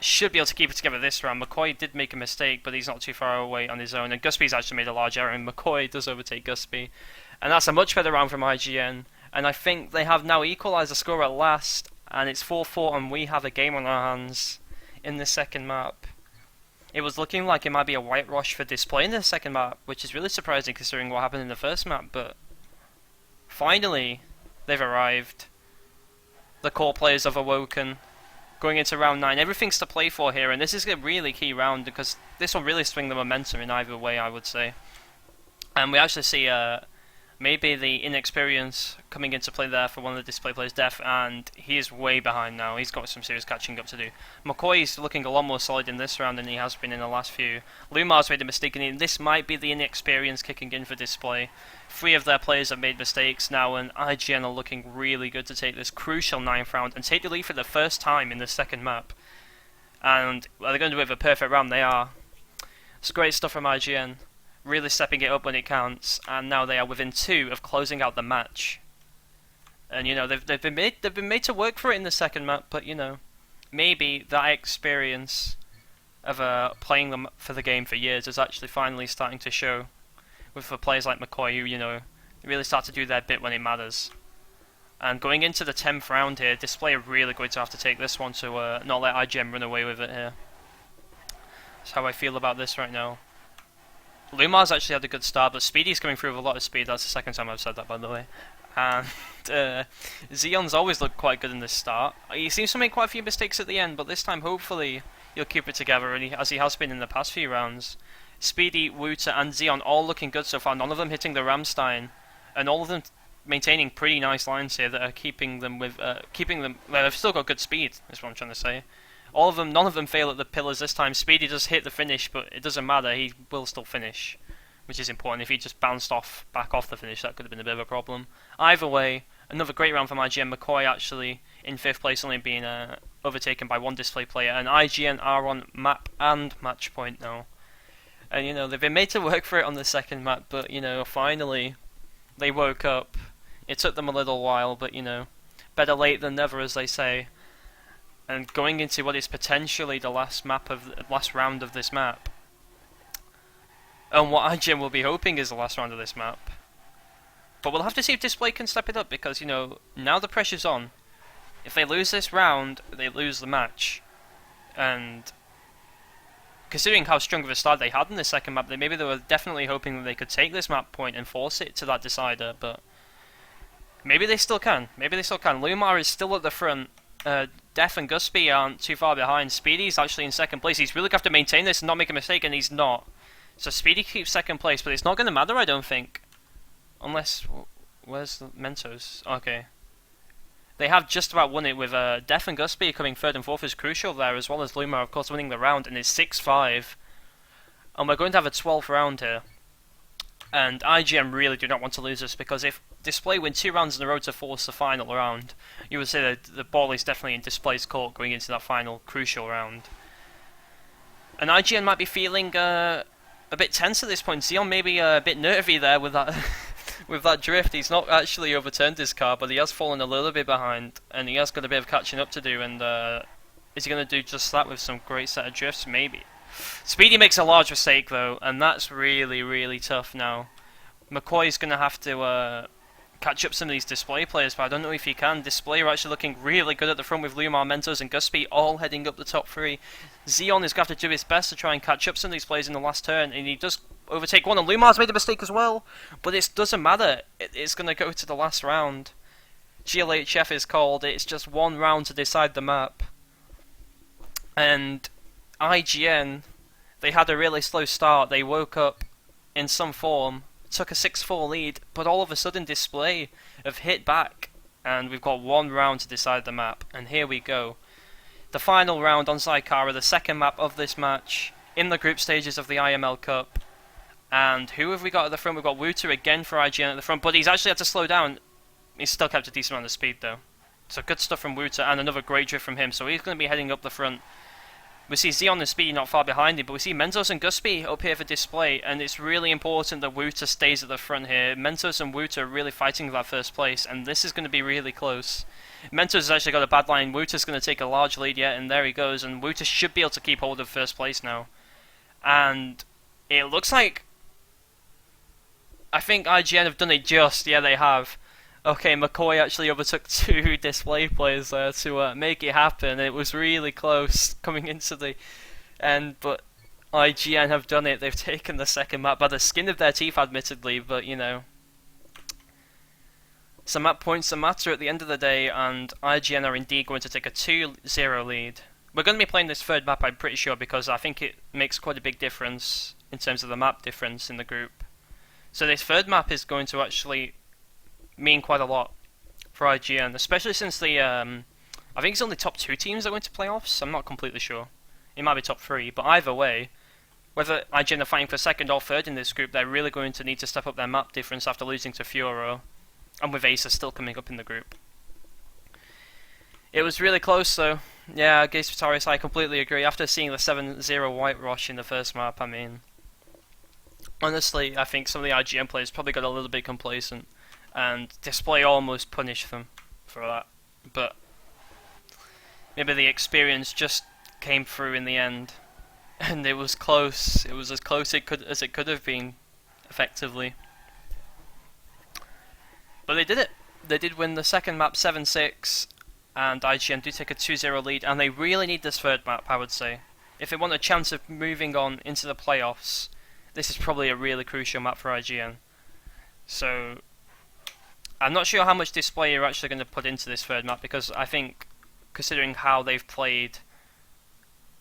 should be able to keep it together this round. McCoy did make a mistake, but he's not too far away on his own, and Guspy's actually made a large error, and McCoy does overtake Guspy. And that's a much better round from IGN, and I think they have now equalised the score at last, and it's 4-4, and we have a game on our hands in the second map. It was looking like it might be a whitewash for diSPlay in the second map, which is really surprising considering what happened in the first map, but finally they've arrived. The core players have awoken. Going into round 9, everything's to play for here, and this is a really key round because this will really swing the momentum in either way, I would say. And we actually see maybe the inexperience coming into play there for one of the diSPlay players, Def, and he is way behind now. He's got some serious catching up to do. McCoy's looking a lot more solid in this round than he has been in the last few. Lumar's made a mistake, and this might be the inexperience kicking in for diSPlay. 3 of their players have made mistakes now, and IGN are looking really good to take this crucial 9th round and take the lead for the first time in the second map. And are they going to do it with a perfect round? They are. It's great stuff from IGN. Really stepping it up when it counts, and now they are within 2 of closing out the match. And you know they've been made to work for it in the second map, but you know maybe that experience of playing them for the game for years is actually finally starting to show with players like McCoy, who you know really start to do their bit when it matters. And going into the 10th round here, diSPlay are really going to have to take this one to not let IGN run away with it here. That's how I feel about this right now. Lumar's actually had a good start, but Speedy's coming through with a lot of speed. That's the second time I've said that, by the way. And Xeon's always looked quite good in this start. He seems to make quite a few mistakes at the end, but this time hopefully he'll keep it together, and as he has been in the past few rounds. Speedy, Wooter and Xeon all looking good so far, none of them hitting the Ramstein, and all of them maintaining pretty nice lines here that are keeping them with, well, they've still got good speed, is what I'm trying to say. None of them fail at the pillars this time. Speedy does hit the finish, but it doesn't matter, he will still finish, which is important. If he just bounced back off the finish, that could have been a bit of a problem. Either way, another great round from IGN. McCoy actually in 5th place, only being overtaken by 1 diSPlay player, and IGN are on map and match point now. And you know, they've been made to work for it on the second map, but you know, finally they woke up. It took them a little while, but you know, better late than never, as they say. and going into what is potentially the last round of this map, and what iGen will be hoping is the last round of this map. But we'll have to see if diSPlay can step it up, because now the pressure's on. If they lose this round, they lose the match, and considering how strong of a start they had in the second map, maybe they were definitely hoping that they could take this map point and force it to that decider, but maybe they still can. Lumar is still at the front. Def and Gusby aren't too far behind. Speedy's actually in second place. He's really going to have to maintain this and not make a mistake, and he's not. So Speedy keeps second place, but it's not going to matter, I don't think. Unless... where's the Mentos? Okay. They have just about won it with Def and Gusby coming third and fourth is crucial there, as well as Lumar, of course, winning the round, and it's 6-5. And we're going to have a 12th round here. And IGN really do not want to lose this, because if diSPlay win 2 rounds in a row to force the final round, you would say that the ball is definitely in diSPlay's court going into that final crucial round. And IGN might be feeling a bit tense at this point. Xeon may be a bit nervy there with that with that drift. He's not actually overturned his car, but he has fallen a little bit behind, and he has got a bit of catching up to do, and is he going to do just that with some great set of drifts? Maybe. Speedy makes a large mistake though, and that's really, really tough now. McCoy's going to have to catch up some of these diSPlay players, but I don't know if he can. diSPlay are actually looking really good at the front with Lumar, Mentos and Gusby all heading up the top 3. Xeon is going to have to do his best to try and catch up some of these players in the last turn, and he does overtake one, and Lumar's made a mistake as well, but it doesn't matter. It's going to go to the last round. GLHF is called. It's just one round to decide the map. And IGN, they had a really slow start. They woke up in some form, took a 6-4 lead, but all of a sudden diSPlay have hit back, and we've got one round to decide the map. And here we go. The final round on Zycara, the second map of this match, in the group stages of the imL Cup. And who have we got at the front? We've got Wooter again for IGN at the front, but he's actually had to slow down. He's still kept a decent amount of speed though. So good stuff from Wooter, and another great drift from him, so he's going to be heading up the front. We see Xeon and Speedy not far behind him, but we see Mentos and Gusby up here for diSPlay, and it's really important that Wooter stays at the front here. Mentos and Wooter are really fighting for that first place, and this is going to be really close. Mentos has actually got a bad line. Wooter's going to take a large lead yet, and there he goes, and Wooter should be able to keep hold of first place now. And it looks like... I think IGN have done it just. Yeah, they have. Okay, McCoy actually overtook 2 diSPlay players there to make it happen. It was really close coming into the end, but IGN have done it. They've taken the second map by the skin of their teeth, admittedly, but some map points that matter at the end of the day, and IGN are indeed going to take a 2-0 lead. We're going to be playing this third map, I'm pretty sure, because I think it makes quite a big difference in terms of the map difference in the group. So this third map is going to actually mean quite a lot for IGN, especially since the I think it's only top 2 teams that are going to playoffs. I'm not completely sure. It might be top 3, but either way, whether IGN are fighting for second or third in this group, they're really going to need to step up their map difference after losing to Furo, and with Acer still coming up in the group. It was really close though. Yeah, Gaze Vitaris, I completely agree. After seeing the 7-0 White Rush in the first map, I mean, honestly, I think some of the IGN players probably got a little bit complacent, and diSPlay almost punished them for that. But maybe the experience just came through in the end, and it was close. It was as close as it could have been, effectively. But they did it. They did win the second map 7-6, and IGN do take a 2-0 lead, and they really need this third map, I would say. If they want a chance of moving on into the playoffs, this is probably a really crucial map for IGN. So I'm not sure how much diSPlay you're actually going to put into this third map, because I think, considering how they've played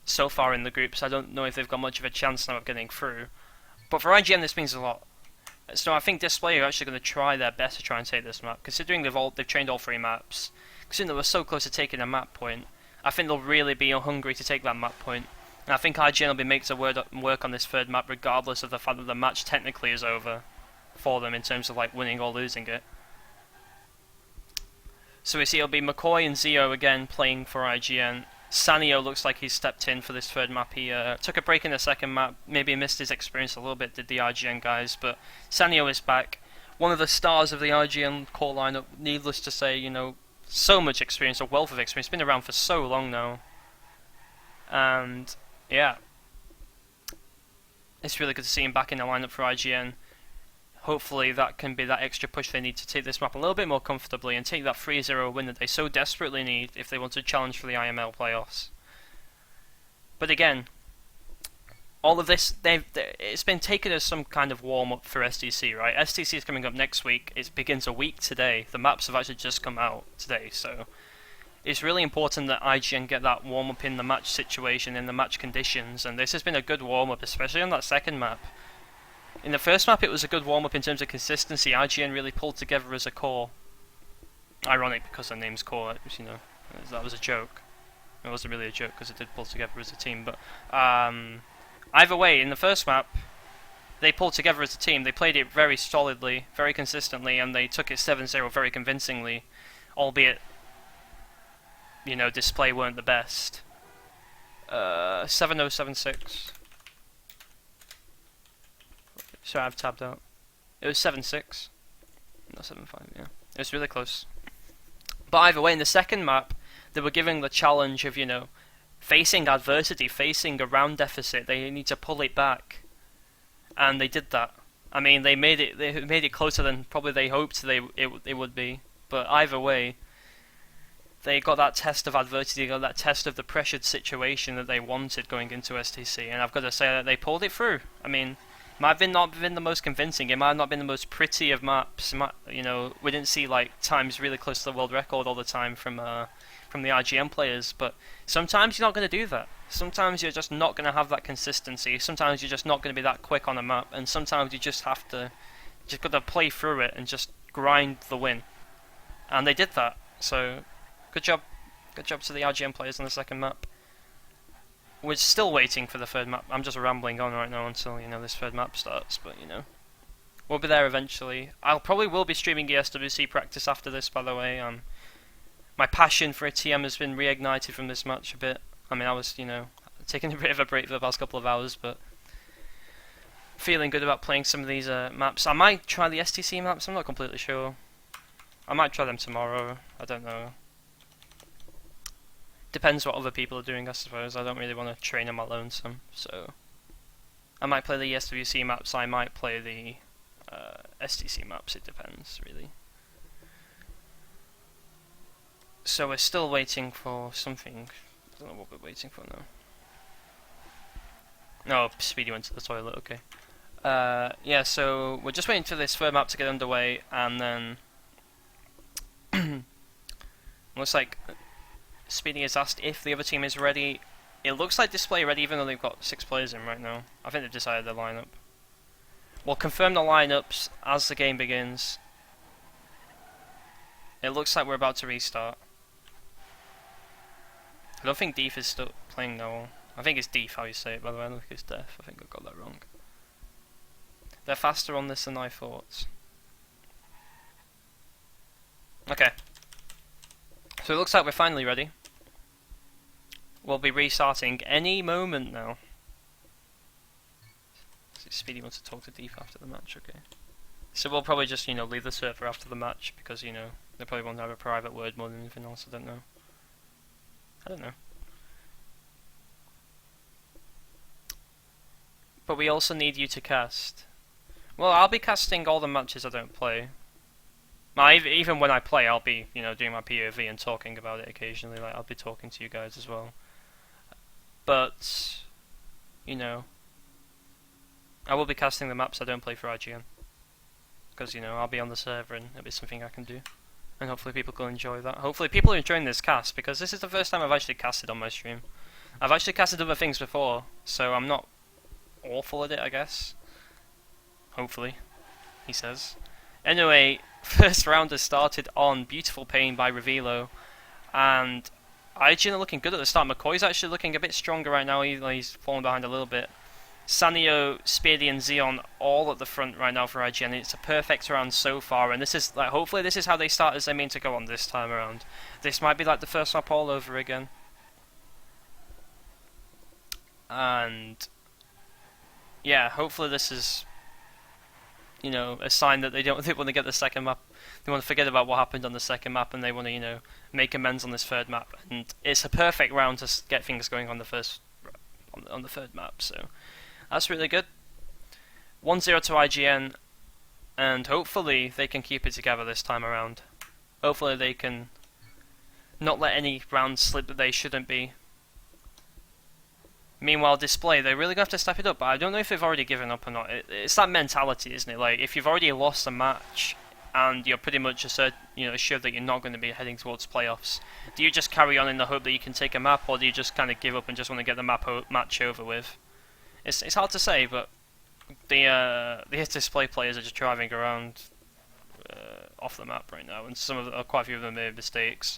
so far in the groups, I don't know if they've got much of a chance now of getting through. But for IGN this means a lot. So I think diSPlay are actually going to try their best to try and take this map, considering they've trained all 3 maps. Considering they were so close to taking a map point, I think they'll really be hungry to take that map point. And I think IGN will be making to work on this third map regardless of the fact that the match technically is over for them in terms of like winning or losing it. So we see it'll be McCoy and Zio again playing for IGN. Sanio looks like he's stepped in for this third map. He took a break in the second map, maybe missed his experience a little bit, did the IGN guys, but Sanio is back. One of the stars of the IGN core lineup, needless to say, so much experience, a wealth of experience, been around for so long now. And yeah, it's really good to see him back in the lineup for IGN. Hopefully that can be that extra push they need to take this map a little bit more comfortably and take that 3-0 win that they so desperately need if they want to challenge for the imL playoffs. But again, all of this, it's been taken as some kind of warm-up for STC, right? STC is coming up next week. It begins a week today. The maps have actually just come out today, so it's really important that IGN get that warm-up in the match situation, in the match conditions, and this has been a good warm-up, especially on that second map. In the first map, it was a good warm-up in terms of consistency. IGN really pulled together as a core. Ironic, because their name's core, you know, that was a joke. It wasn't really a joke, because it did pull together as a team, but either way, in the first map, they pulled together as a team. They played it very solidly, very consistently, and they took it 7-0 very convincingly, albeit, you know, diSPlay weren't the best. 7-0-7-6. Sorry, I've tabbed out. It was 7-6. Not 7-5, yeah. It was really close. But either way, in the second map, they were given the challenge of, you know, facing adversity, facing a round deficit. They need to pull it back. And they did that. I mean, they made it closer than probably they hoped it would be. But either way, they got that test of adversity, they got that test of the pressured situation that they wanted going into STC. And I've got to say that they pulled it through. I mean, it might have not been the most convincing, it might have not been the most pretty of maps, you know, we didn't see like times really close to the world record all the time from the IGN players, but sometimes you're not going to do that. Sometimes you're just not going to have that consistency, sometimes you're just not going to be that quick on a map, and sometimes you just have to, got to play through it and just grind the win. And they did that, so good job to the IGN players on the second map. We're still waiting for the third map. I'm just rambling on right now until, you know, this third map starts, but, you know, we'll be there eventually. I probably will be streaming the SWC practice after this, by the way. My passion for a TM has been reignited from this match a bit. I mean, I was, you know, taking a bit of a break for the past couple of hours, but feeling good about playing some of these maps. I might try the STC maps, I'm not completely sure. I might try them tomorrow, I don't know. Depends what other people are doing, I suppose. I don't really want to train on my lonesome, so I might play the SWC maps, I might play the STC maps, it depends, really. So we're still waiting for something. I don't know what we're waiting for now. No, Speedy went to the toilet, okay. Yeah, so we're just waiting for this third map to get underway, and then looks like Speedy has asked if the other team is ready. It looks like diSPlay ready, even though they've got 6 players in right now. I think they've decided their lineup. We'll confirm the lineups as the game begins. It looks like we're about to restart. I don't think Deef is still playing though. I think it's Deef how you say it, by the way. I don't think it's Def. I think I got that wrong. They're faster on this than I thought. Okay. So it looks like we're finally ready. We'll be restarting any moment now. Speedy wants to talk to Deef after the match, okay. So we'll probably just, you know, leave the server after the match because, you know, they probably want to have a private word more than anything else, I don't know. I don't know. But we also need you to cast. Well, I'll be casting all the matches I don't play. Even when I play, I'll be, you know, doing my POV and talking about it occasionally. Like, I'll be talking to you guys as well. But, you know, I will be casting the maps I don't play for IGN. Because, you know, I'll be on the server and it'll be something I can do. And hopefully people will enjoy that. Hopefully people are enjoying this cast, because this is the first time I've actually casted on my stream. I've actually casted other things before, so I'm not awful at it, I guess. Hopefully, he says. Anyway, first round has started on Beautiful Pain by Revilo, and iGn are looking good at the start. McCoy's actually looking a bit stronger right now, he's falling behind a little bit. Sanio, Speedy and Xeon all at the front right now for IGN. It's a perfect round so far, and this is like, hopefully this is how they start as they mean to go on this time around. This might be like the first map all over again. And yeah, hopefully this is you know, a sign that they want to get the second map. They want to forget about what happened on the second map, and they want to, you know, make amends on this third map. And it's a perfect round to get things going on the on the third map. So that's really good. 1-0 to IGN, and hopefully they can keep it together this time around. Hopefully they can not let any rounds slip that they shouldn't be. Meanwhile, diSPlay, they're really going to have to step it up, but I don't know if they've already given up or not. It's that mentality, isn't it? Like, if you've already lost a match and you're pretty much assured that you're not going to be heading towards playoffs, do you just carry on in the hope that you can take a map, or do you just kind of give up and just want to get the match over with? It's hard to say, but the diSPlay players are just driving around off the map right now, and quite a few of them made mistakes.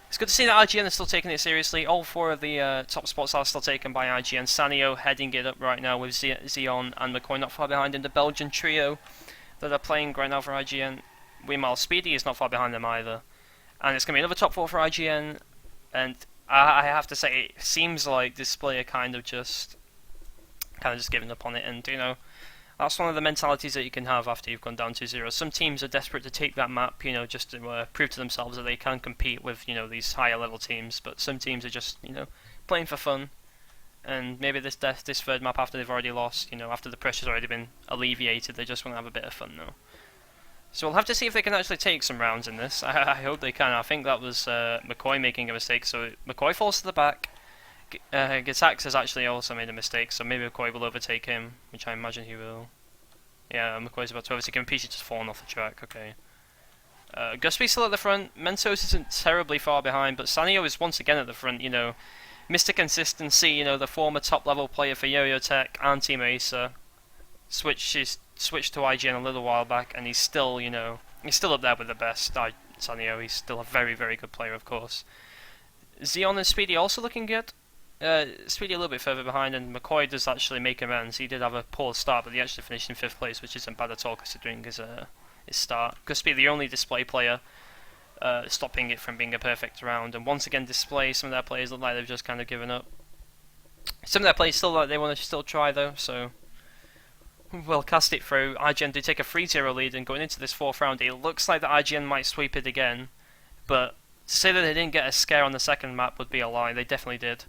It's good to see that IGN is still taking it seriously. All 4 of the top spots are still taken by IGN. Sanyo heading it up right now with Xeon and McCoy not far behind in the Belgian trio that are playing right now for IGN. Meanwhile, Speedy is not far behind them either. And it's going to be another top 4 for IGN. And I have to say, it seems like diSPlay are kind of just giving up on it. And, you know, that's one of the mentalities that you can have after you've gone down 2-0. Some teams are desperate to take that map, you know, just to prove to themselves that they can compete with, you know, these higher level teams. But some teams are just, you know, playing for fun. And maybe this third map, after they've already lost, you know, after the pressure's already been alleviated, they just want to have a bit of fun now. So we'll have to see if they can actually take some rounds in this. I hope they can. I think that was McCoy making a mistake. So McCoy falls to the back. Gitax has actually also made a mistake, so maybe McCoy will overtake him, which I imagine he will. Yeah, McCoy's about to overtake him. PC just fallen off the track, okay. Guspy's still at the front. Mentos isn't terribly far behind, but Sanyo is once again at the front, you know. Mr. Consistency, you know, the former top-level player for Yo-Yo Tech and Team Acer, switched to IGN a little while back, and he's still, you know, he's still up there with the best. Sanyo, he's still a very, very good player, of course. Xeon and Speedy also looking good. Speedy a little bit further behind, and McCoy does actually make amends. He did have a poor start, but he actually finished in 5th place, which isn't bad at all considering his start. diSPlay, the only diSPlay player, stopping it from being a perfect round. And once again, diSPlay, some of their players look like they've just kind of given up. Some of their players still like they want to still try though, so we'll cast it through. IGN do take a 3-0 lead, and going into this 4th round, it looks like the IGN might sweep it again. But to say that they didn't get a scare on the second map would be a lie. They definitely did.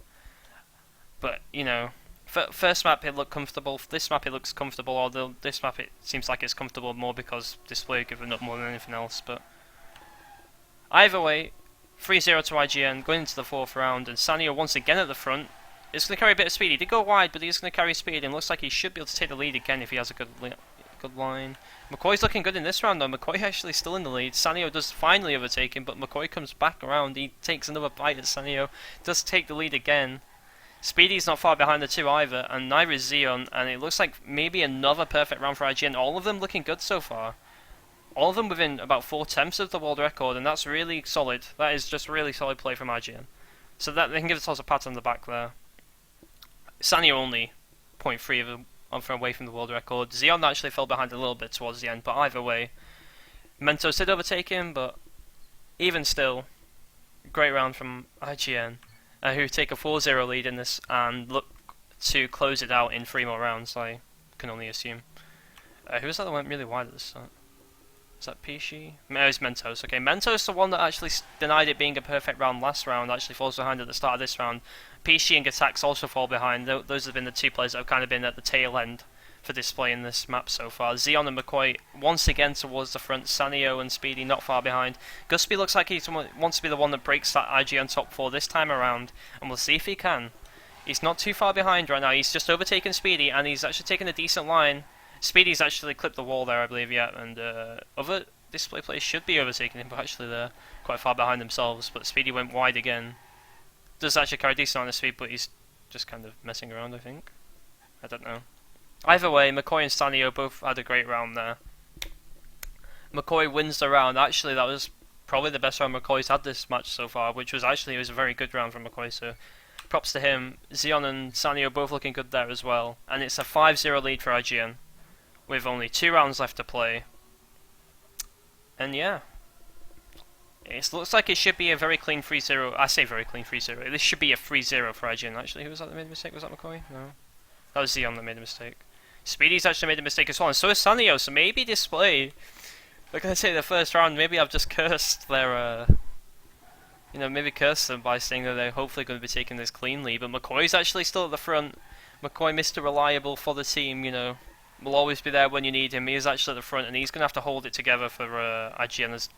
But, you know, first map it looked comfortable, this map it looks comfortable, although this map it seems like it's comfortable more because diSPlay given up more than anything else, but either way, 3-0 to IGN, going into the 4th round, and Sanyo once again at the front. It's going to carry a bit of speed. He did go wide, but he's going to carry speed, and looks like he should be able to take the lead again if he has a good line. McCoy's looking good in this round though. McCoy actually still in the lead. Sanyo does finally overtake him, but McCoy comes back around, he takes another bite at Sanyo, does take the lead again. Speedy's not far behind the 2 either, and neither is Xeon, and it looks like maybe another perfect round for IGN. All of them looking good so far. All of them within about 4/10 of the world record, and that's really solid. That is just really solid play from IGN. So that they can give themselves a pat on the back there. Sanyo only 0.3 away from the world record. Xeon actually fell behind a little bit towards the end, but either way, Mentos did overtake him, but even still, great round from IGN. Who take a 4-0 lead in this and look to close it out in 3 more rounds, I can only assume. Who was that went really wide at the start? Is that Pishi? No, it was Mentos. Okay, Mentos, the one that actually denied it being a perfect round last round, actually falls behind at the start of this round. Pishi and Gatax also fall behind. Those have been the 2 players that have kind of been at the tail end for displaying this map so far. Xeon and McCoy once again towards the front. Sanyo and Speedy not far behind. Guspy looks like he wants to be the one that breaks that IGN top 4 this time around, and we'll see if he can. He's not too far behind right now. He's just overtaken Speedy, and he's actually taken a decent line. Speedy's actually clipped the wall there, I believe, yeah, and other diSPlay players should be overtaking him, but actually they're quite far behind themselves. But Speedy went wide again. Does actually carry a decent amount of speed, but he's just kind of messing around, I think. I don't know. Either way, McCoy and Sanyo both had a great round there. McCoy wins the round. Actually, that was probably the best round McCoy's had this match so far, which was actually it was a very good round from McCoy, so props to him. Xeon and Sanyo both looking good there as well. And it's a 5-0 lead for IGN, with only 2 rounds left to play. And yeah, it looks like it should be a very clean 3-0. I say very clean 3-0. This should be a 3-0 for IGN, actually. Who was that made a mistake? Was that McCoy? No. That was Xeon that made a mistake. Speedy's actually made a mistake as well, and so is Sanio, so maybe diSPlay. Like I say, the first round, maybe I've just cursed their, maybe cursed them by saying that they're hopefully going to be taking this cleanly, but McCoy's actually still at the front. McCoy, Mr. Reliable for the team, will always be there when you need him. He is actually at the front, and he's going to have to hold it together for iGn as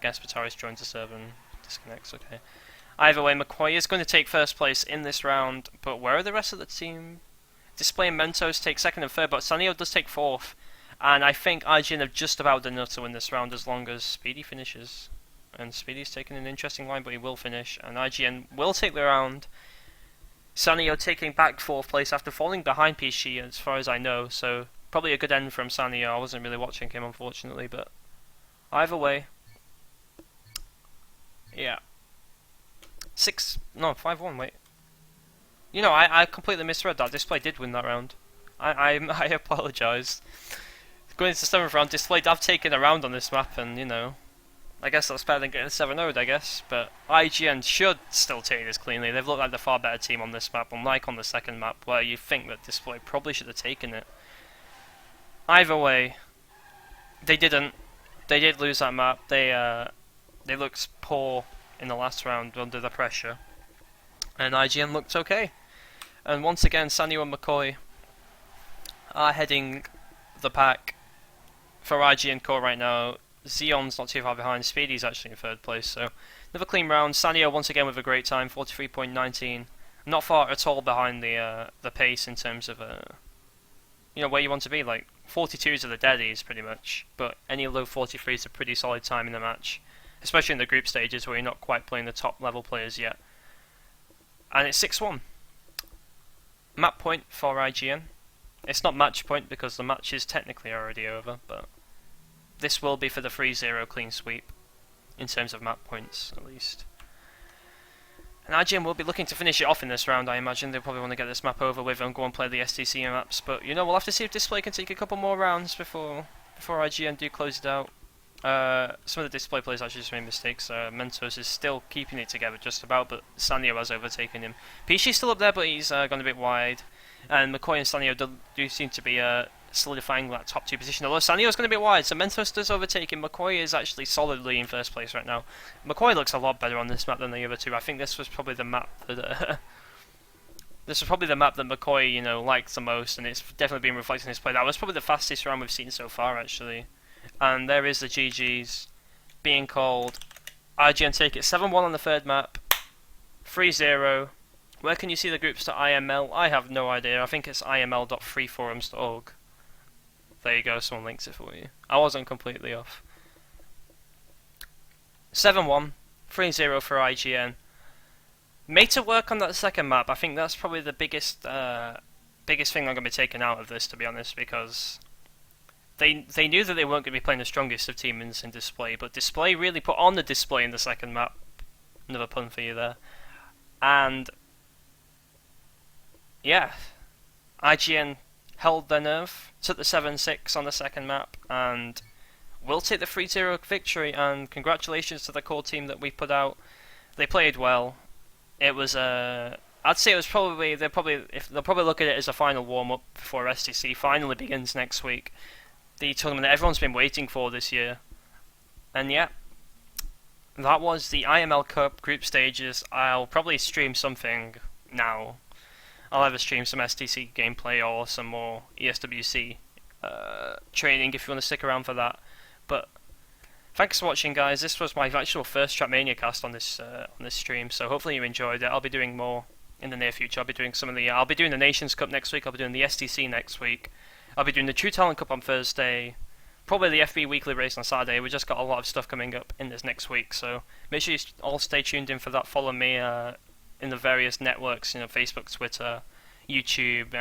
Gasparitaris joins the server and disconnects, okay. Either way, McCoy is going to take first place in this round, but where are the rest of the team? diSPlay and Mentos take second and third, but Sanio does take fourth. And I think iGn have just about done enough to win this round as long as Speedy finishes. And Speedy's taking an interesting line, but he will finish. And iGn will take the round. Sanio taking back fourth place after falling behind PC, as far as I know. So probably a good end from Sanio. I wasn't really watching him, unfortunately, but either way, yeah. 5-1. Wait. I completely misread that. diSPlay did win that round. I apologise. Going into the 7th round, diSPlay have taken a round on this map, and I guess that's better than getting 7-0'd, I guess. But iGn should still take this cleanly. They've looked like the far better team on this map, unlike on the second map, where you think that diSPlay probably should have taken it. Either way, they didn't. They did lose that map. They looked poor in the last round under the pressure, and iGn looked okay. And once again, Sanyo and McCoy are heading the pack for iGn core right now. Xeon's not too far behind. Speedy's actually in third place, so another clean round. Sanyo once again with a great time, 43.19. Not far at all behind the pace in terms of where you want to be. Like 42s are the deadies pretty much, but any low 43s is a pretty solid time in the match, especially in the group stages where you're not quite playing the top level players yet. And it's 6-1. Map point for iGn. It's not match point because the match is technically already over, but this will be for the 3-0 clean sweep in terms of map points, at least. And iGn will be looking to finish it off in this round, I imagine. They'll probably want to get this map over with and go and play the STC maps, but we'll have to see if diSPlay can take a couple more rounds before iGn do close it out. Some of the diSPlay players actually just made mistakes. Mentos is still keeping it together just about, but Sanyo has overtaken him. Pishi's still up there, but he's gone a bit wide. And McCoy and Sanyo do seem to be solidifying that top 2 position. Although Sanyo's going a bit wide, so Mentos does overtake him. McCoy is actually solidly in first place right now. McCoy looks a lot better on this map than the other two. I think this was probably the map that McCoy liked the most, and it's definitely been reflected in his play. That was probably the fastest round we've seen so far, actually. And there is the GGs being called. iGn take it 7-1 on the third map, 3-0. Where can you see the groups to imL? I have no idea. I think it's iml.freeforums.org. There you go, someone links it for you. I wasn't completely off. 7-1, 3-0 for iGn. Made to work on that second map. I think that's probably the biggest thing I'm going to be taking out of this, to be honest, because they knew that they weren't going to be playing the strongest of teams in diSPlay, but diSPlay really put on the display in the second map. Another pun for you there. And yeah, iGn held their nerve, took the 7-6 on the second map, and will take the 3-0 victory. And congratulations to the core team that we put out. They played well. It was I'd say it was probably they'll probably look at it as a final warm up before STC finally begins next week. The tournament that everyone's been waiting for this year. And yeah, that was the imL Cup group stages. I'll probably stream something now. I'll either stream some STC gameplay or some more ESWC training if you want to stick around for that. But thanks for watching, guys. This was my actual first Trackmania cast on this stream, so hopefully you enjoyed it. I'll be doing more in the near future. I'll be doing the Nations Cup next week. I'll be doing the STC next week. I'll be doing the True Talent Cup on Thursday. Probably the FB Weekly Race on Saturday. We just got a lot of stuff coming up in this next week, so make sure you all stay tuned in for that. Follow me in the various networks, Facebook, Twitter, YouTube.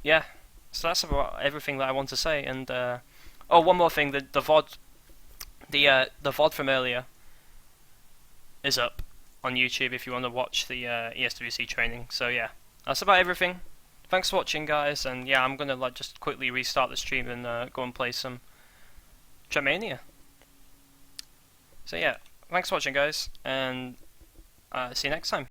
Yeah, so that's about everything that I want to say. And oh, one more thing: the VOD, the VOD from earlier is up on YouTube if you want to watch the ESWC training. So yeah, that's about everything. Thanks for watching, guys, and yeah, I'm gonna just quickly restart the stream and go and play some Trackmania. So yeah, thanks for watching, guys, and see you next time.